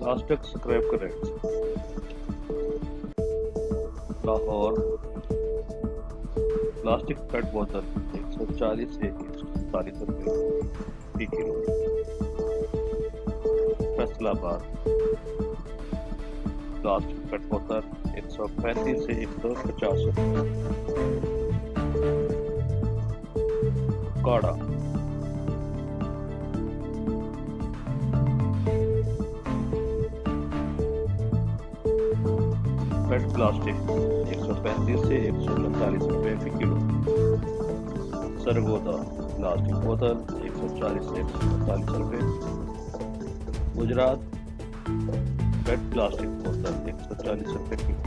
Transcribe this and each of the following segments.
Plastic scrap current Lahore. Plastic PET बोतल 140 से 147 रुपये फी किलो। फैसलाबाद प्लास्टिक पेट बोतल 135 से 150 रुपये। काड़ा पेट प्लास्टिक 135 से 145 रुपये फी किलो। सरगोदा प्लास्टिक बोतल 140 से 145 रुपये। गुजरात पेट प्लास्टिक बोतल 140 रुपये kilo.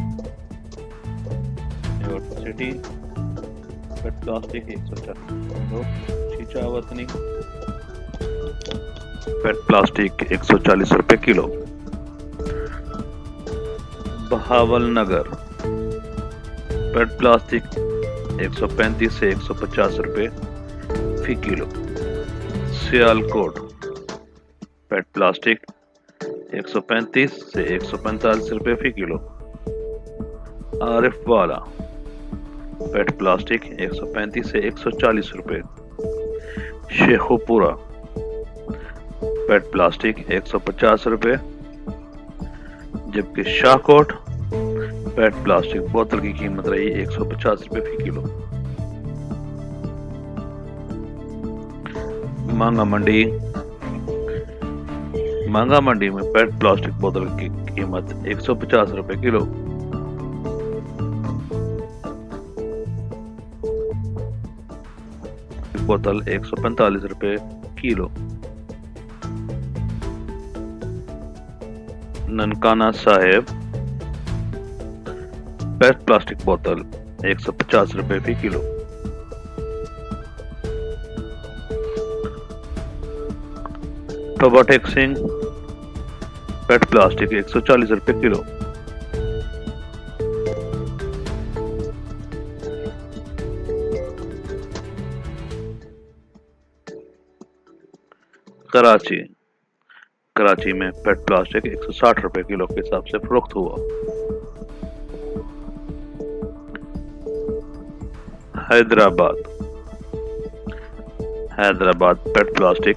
New York city PET plastic 140। शीशावतनी पेट प्लास्टिक 140 रुपये kilo. Bahawalnagar PET plastic 135 से 150 रुपये फी किलो। सियालकोट पेट प्लास्टिक 135 से 145 रुपये फी किलो। आरिफवाला पेट प्लास्टिक 135 से 140 रुपये। शेखुपुरा पेट प्लास्टिक 150 रुपये, जबकि शाहकोट पेट प्लास्टिक बोतल की कीमत रही 150 रुपये फी किलो। मांगा मंडी में पेट प्लास्टिक बोतल की कीमत 150 रुपये किलो। बोतल 145 रुपये kilo. Nankana Sahib PET plastic बोतल 150 रुपये फी kilo. Toba Tek Singh PET plastic 140 रुपये किलो। कराची में पेट प्लास्टिक 160 रुपये किलो के हिसाब से फरोख्त हुआ। हैदराबाद पेट प्लास्टिक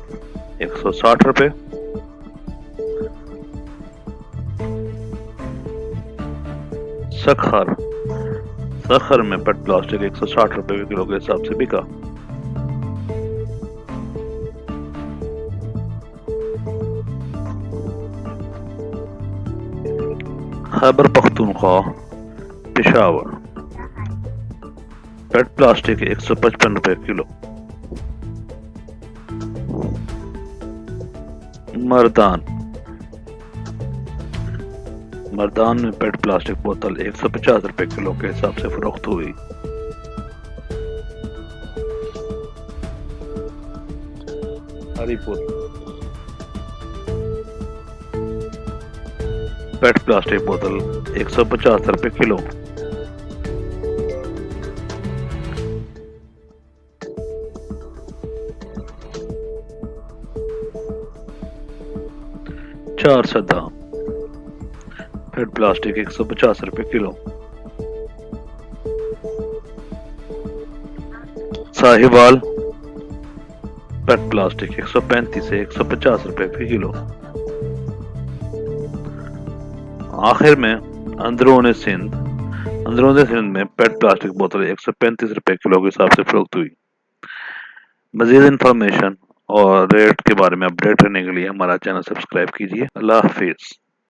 160 रुपये। सखर में पेट प्लास्टिक 160 रुपये किलो के हिसाब से बिका। खैबर पख्तूनख्वा पेशावर पेट प्लास्टिक 155 रुपये किलो। मर्दान में पेट प्लास्टिक बोतल 150 रुपये किलो के हिसाब से फरोख्त हुई। हरीपुर पेट प्लास्टिक बोतल 150 रुपये किलो। चार सदा पेट प्लास्टिक 150 रुपये किलो। साहिवाल पेट प्लास्टिक 135 से 150 रुपये फी किलो। आखिर में अंदरूनी सिंध में पेट प्लास्टिक बोतल 135 रुपये किलो के हिसाब से फरोख्त हुई। मजीद इंफॉर्मेशन और रेट के बारे में अपडेट रहने के लिए हमारा चैनल सब्सक्राइब कीजिए। अल्लाह हाफिज।